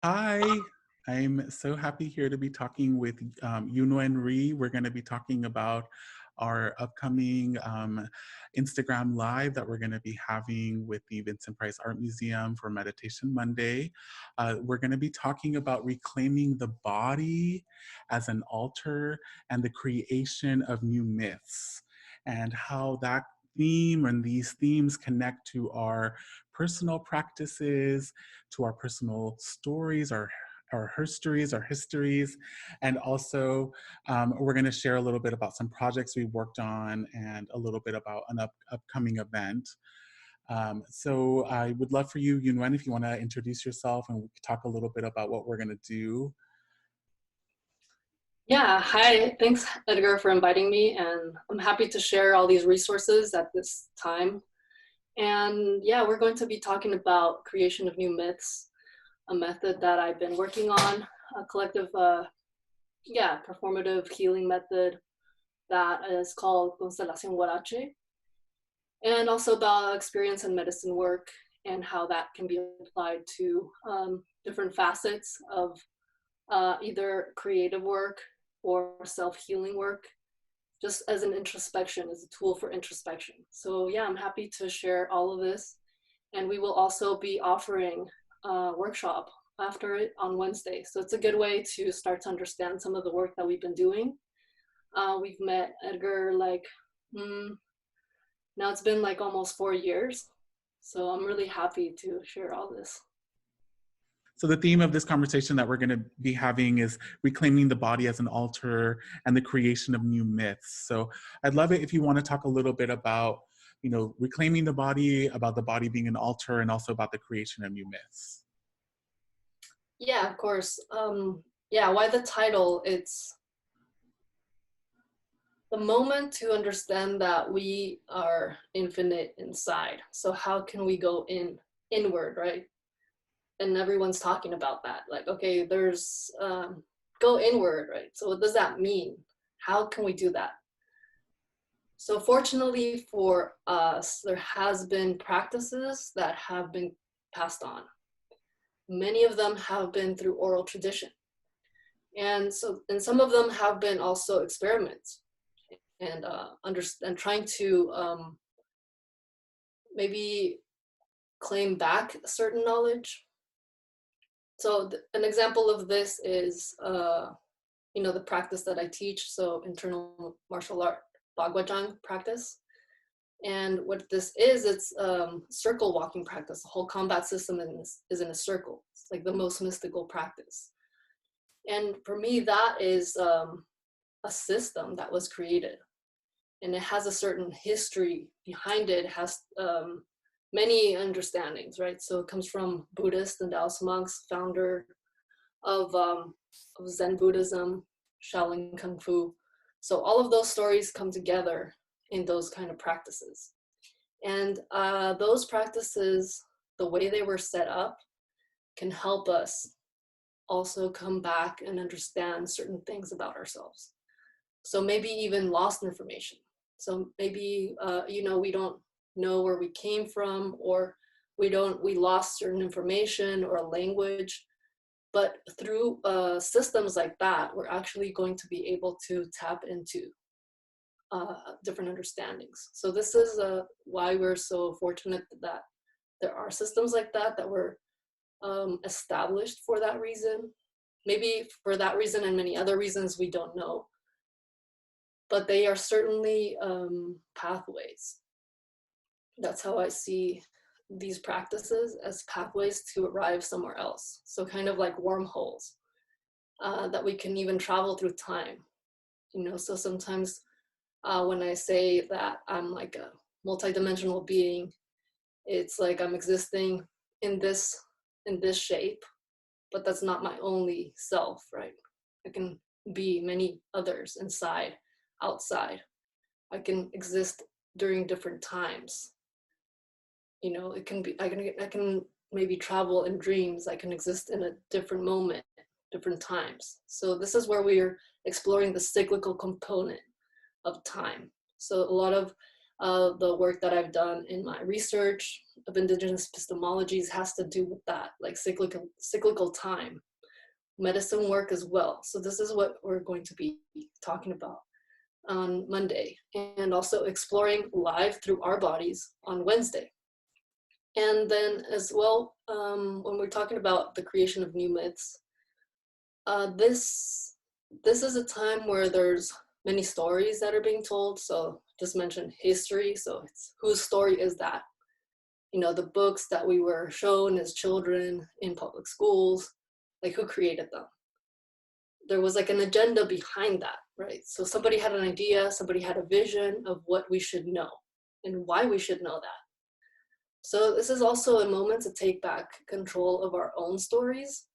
Hi, I'm so happy here to be talking with Yunuen Rhi. We're going to be talking about our upcoming Instagram Live that we're going to be having with the Vincent Price Art Museum for Meditation Monday. We're going to be talking about reclaiming the body as an altar and the creation of new myths, and how that theme and these themes connect to our personal practices, to our personal stories, our histories, and also we're going to share a little bit about some projects we worked on and a little bit about an upcoming event. So I would love for you, Yunuen, if you want to introduce yourself and we could talk a little bit about what we're going to do. Yeah, hi. Thanks, Edgar, for inviting me. And I'm happy to share all these resources at this time. And yeah, we're going to be talking about creation of new myths, a method that I've been working on, a collective, performative healing method that is called CONSTELACION Huarache, and also about experience and medicine work and how that can be applied to different facets of either creative work or self-healing work, just as an introspection, as a tool for introspection. So yeah, I'm happy to share all of this. And we will also be offering a workshop after it on Wednesday. So it's a good way to start to understand some of the work that we've been doing. We've met Edgar now it's been like almost 4 years. So I'm really happy to share all this. So the theme of this conversation that we're going to be having is reclaiming the body as an altar and the creation of new myths. So I'd love it if you want to talk a little bit about, reclaiming the body, about the body being an altar, and also about the creation of new myths. Yeah, of course. Why the title? It's the moment to understand that we are infinite inside. So how can we go inward, right? And everyone's talking about that. Like, okay, there's go inward, right? So what does that mean? How can we do that? So fortunately for us, there has been practices that have been passed on. Many of them have been through oral tradition. And some of them have been also experiments and trying to maybe claim back certain knowledge. So an example of this is, the practice that I teach, so internal martial art, Bagwajang practice. And what this is, it's circle walking practice. The whole combat system is in a circle. It's like the most mystical practice. And for me, that is a system that was created. And it has a certain history behind it. It has many understandings, right? So it comes from Buddhist and Taoist monks, founder of Zen Buddhism, Shaolin Kung Fu. So all of those stories come together in those kind of practices. And those practices, the way they were set up, can help us also come back and understand certain things about ourselves. So maybe even lost information. So maybe, we don't know where we came from, or we lost certain information or a language, but through systems like that, we're actually going to be able to tap into different understandings. So this is why we're so fortunate that there are systems like that were established for that reason. Maybe for that reason and many other reasons we don't know, but they are certainly pathways. That's how I see these practices, as pathways to arrive somewhere else. So kind of like wormholes that we can even travel through time. So sometimes when I say that I'm like a multidimensional being, it's like I'm existing in this shape, but that's not my only self, right? I can be many others inside, outside. I can exist during different times. It can be, I can maybe travel in dreams. I can exist in a different moment, different times. So this is where we're exploring the cyclical component of time. So a lot of the work that I've done in my research of indigenous epistemologies has to do with that, like cyclical time, medicine work as well. So this is what we're going to be talking about on Monday, and also exploring life through our bodies on Wednesday. And then as well, when we're talking about the creation of new myths, this is a time where there's many stories that are being told. So just mentioned history. So it's, whose story is that? You know, the books that we were shown as children in public schools, like who created them? There was like an agenda behind that, right? So somebody had an idea, somebody had a vision of what we should know and why we should know that. So this is also a moment to take back control of our own stories,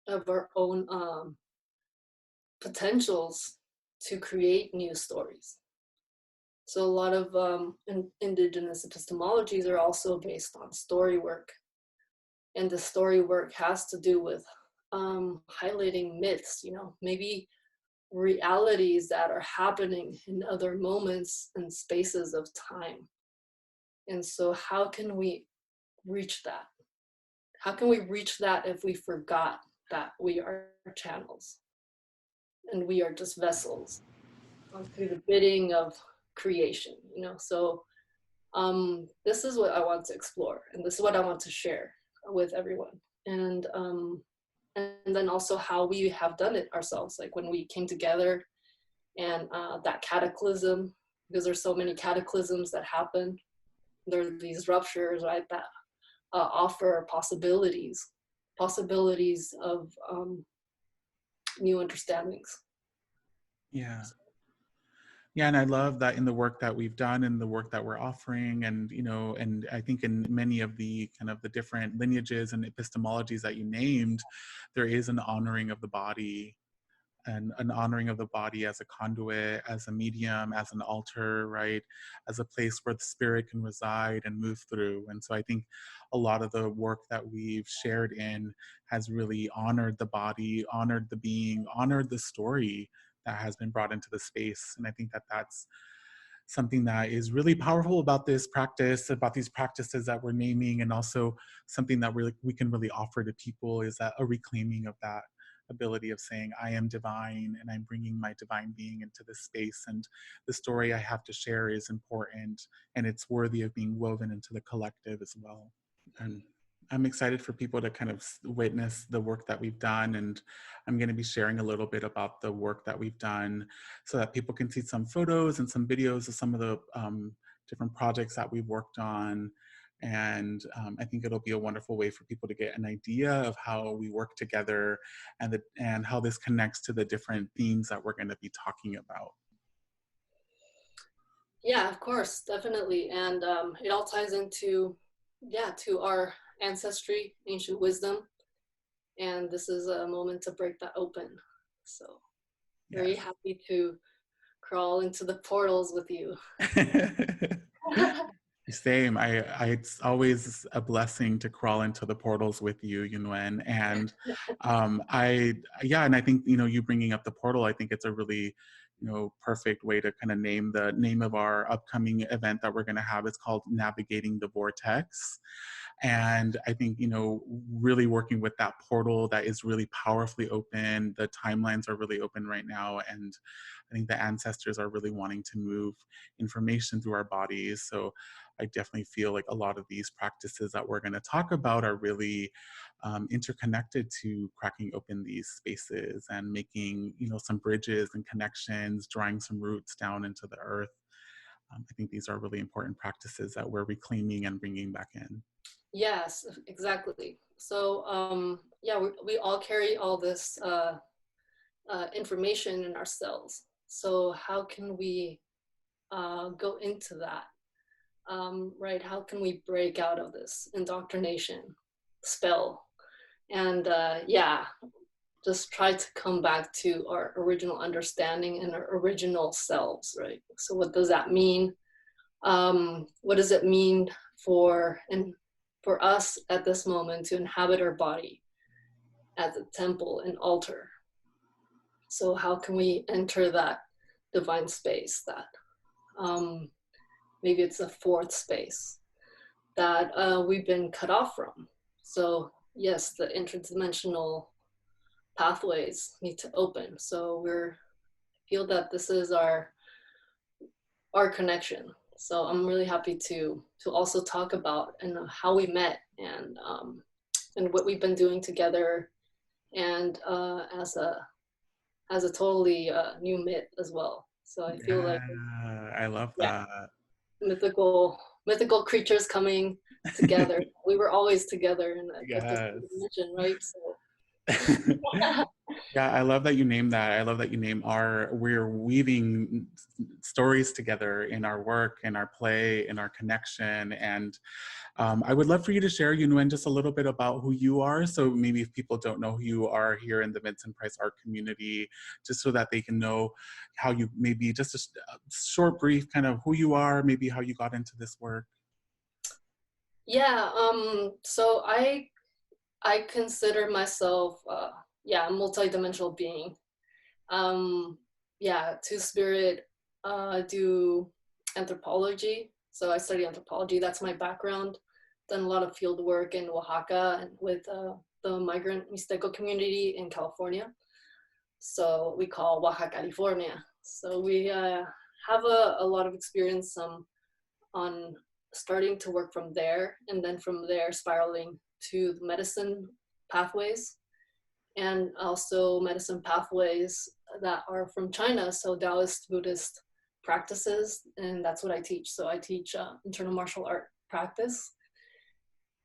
of our own potentials to create new stories. So a lot of indigenous epistemologies are also based on story work. And the story work has to do with highlighting myths, you know, maybe realities that are happening in other moments and spaces of time. And so how can we reach that? How can we reach that if we forgot that we are channels and we are just vessels through the bidding of creation, you know? So this is what I want to explore, and this is what I want to share with everyone. And then also how we have done it ourselves, like when we came together and that cataclysm, because there's so many cataclysms that happen. There are these ruptures, right, that offer possibilities of new understandings. Yeah. Yeah, and I love that in the work that we've done and the work that we're offering, and you know, and I think in many of the kind of the different lineages and epistemologies that you named, there is an honoring of the body, and an honoring of the body as a conduit, as a medium, as an altar, right? As a place where the spirit can reside and move through. And so I think a lot of the work that we've shared in has really honored the body, honored the being, honored the story that has been brought into the space. And I think that that's something that is really powerful about this practice, about these practices that we're naming, and also something that we can really offer to people is that a reclaiming of that ability of saying, I am divine and I'm bringing my divine being into this space, and the story I have to share is important and it's worthy of being woven into the collective as well. And I'm excited for people to kind of witness the work that we've done, and I'm going to be sharing a little bit about the work that we've done so that people can see some photos and some videos of some of the different projects that we've worked on. And I think it'll be a wonderful way for people to get an idea of how we work together, and how this connects to the different themes that we're going to be talking about. Yeah, of course, definitely. And it all ties into, yeah, to our ancestry, ancient wisdom. And this is a moment to break that open. So very happy to crawl into the portals with you. Same. It's always a blessing to crawl into the portals with you, Yunuen. And and I think, you know, you bringing up the portal, I think it's a really, you know, perfect way to kind of name the name of our upcoming event that we're going to have. It's called Navigating the Vortex. And I think, you know, really working with that portal that is really powerfully open. The timelines are really open right now. And I think the ancestors are really wanting to move information through our bodies. So I definitely feel like a lot of these practices that we're going to talk about are really interconnected to cracking open these spaces and making, you know, some bridges and connections, drawing some roots down into the earth. I think these are really important practices that we're reclaiming and bringing back in. Yes, exactly. So yeah, we all carry all this information in our cells. So how can we go into that? Right? How can we break out of this indoctrination spell? And yeah, just try to come back to our original understanding and our original selves, right? So what does that mean? What does it mean for us at this moment to inhabit our body as a temple and altar? So how can we enter that divine space, that maybe it's a fourth space that we've been cut off from. So yes, the interdimensional pathways need to open. So feel that this is our connection. So I'm really happy to also talk about and how we met and what we've been doing together, and as a totally new myth as well. So I feel like, I love yeah, that. mythical creatures coming together. We were always together in a Yes. dimension, right? So Yeah, I love that you name that. I love that you name we're weaving stories together in our work, in our play, in our connection. And I would love for you to share, Yunuen, just a little bit about who you are. So maybe if people don't know who you are here in the Vincent Price Art community, just so that they can know how you, maybe just a short, brief kind of who you are, maybe how you got into this work. yeah, so I consider myself, a multi-dimensional being. Two-spirit, do anthropology. So I study anthropology. That's my background. Done a lot of field work in Oaxaca and with the migrant Mixteco community in California. So we call Oaxaca, California. So we have a lot of experience on starting to work from there, and then from there spiraling to the medicine pathways, and also medicine pathways that are from China, so Taoist Buddhist practices, and that's what I teach. So I teach internal martial art practice.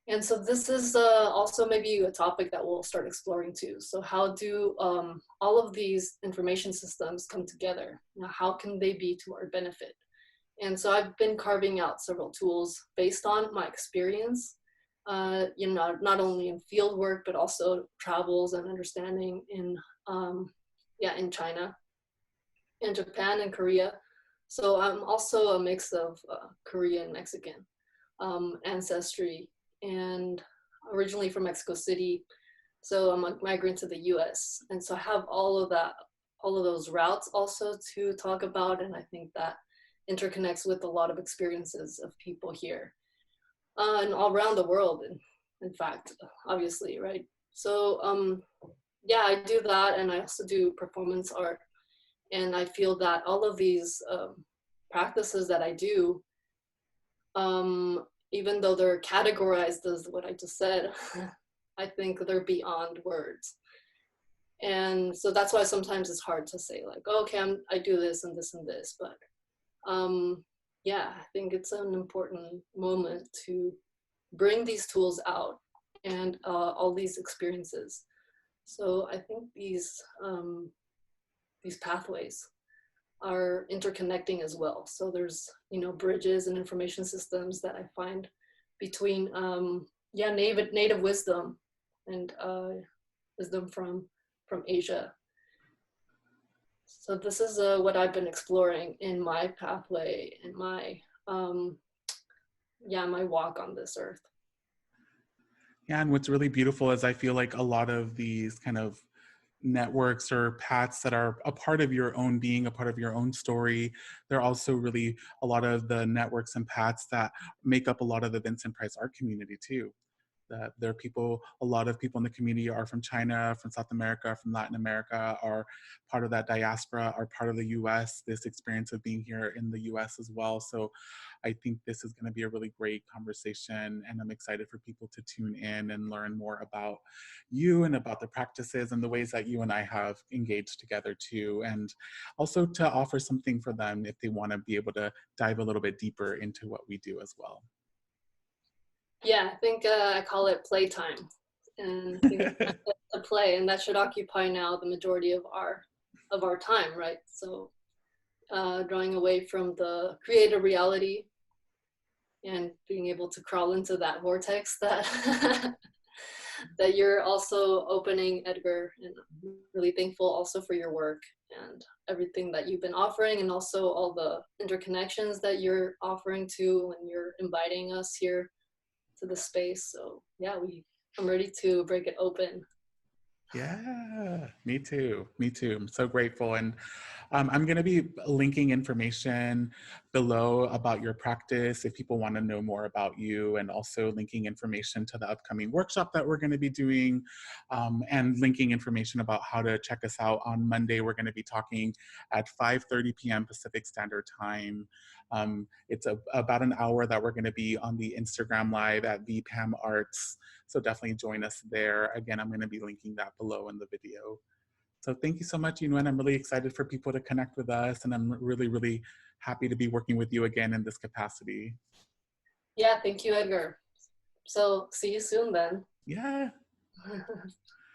And so this is also maybe a topic that we'll start exploring too. So how do all of these information systems come together? Now, how can they be to our benefit? And so I've been carving out several tools based on my experience, not only in field work, but also travels and understanding in China, in Japan and Korea. So I'm also a mix of Korean, Mexican ancestry, and originally from Mexico City. So I'm a migrant to the US. And so I have all of those routes also to talk about. And I think that interconnects with a lot of experiences of people here and all around the world, in fact, obviously, right? So I do that, and I also do performance art, and I feel that all of these practices that I do, even though they're categorized as what I just said, I think they're beyond words. And so that's why sometimes it's hard to say like, oh, okay, I do this and this and this, but I think it's an important moment to bring these tools out and all these experiences. So I think these pathways are interconnecting as well. So there's, bridges and information systems that I find between, native wisdom and wisdom from Asia. So this is what I've been exploring in my pathway, in my my walk on this earth. Yeah, and what's really beautiful is I feel like a lot of these kind of networks or paths that are a part of your own being, a part of your own story, they're also really a lot of the networks and paths that make up a lot of the Vincent Price art community too. That there are people, a lot of people in the community are from China, from South America, from Latin America, are part of that diaspora, are part of the US, this experience of being here in the US as well. So I think this is going to be a really great conversation, and I'm excited for people to tune in and learn more about you and about the practices and the ways that you and I have engaged together too, and also to offer something for them if they want to be able to dive a little bit deeper into what we do as well. Yeah, I think I call it playtime, and I think it's a play, and that should occupy now the majority of our time, right? So drawing away from the created reality and being able to crawl into that vortex that that you're also opening, Edgar, and I'm really thankful also for your work and everything that you've been offering, and also all the interconnections that you're offering to when you're inviting us here to the space. So yeah, I'm ready to break it open. Yeah, me too. Me too. I'm so grateful. And I'm going to be linking information below about your practice if people want to know more about you, and also linking information to the upcoming workshop that we're going to be doing, and linking information about how to check us out. On Monday, we're going to be talking at 5:30 p.m. Pacific Standard Time. It's about an hour that we're going to be on the Instagram Live at VPAM Arts. So definitely join us there. Again, I'm going to be linking that below in the video. So thank you so much, Yunuen. I'm really excited for people to connect with us, and I'm really, really happy to be working with you again in this capacity. Yeah, thank you, Edgar. So see you soon then. Yeah.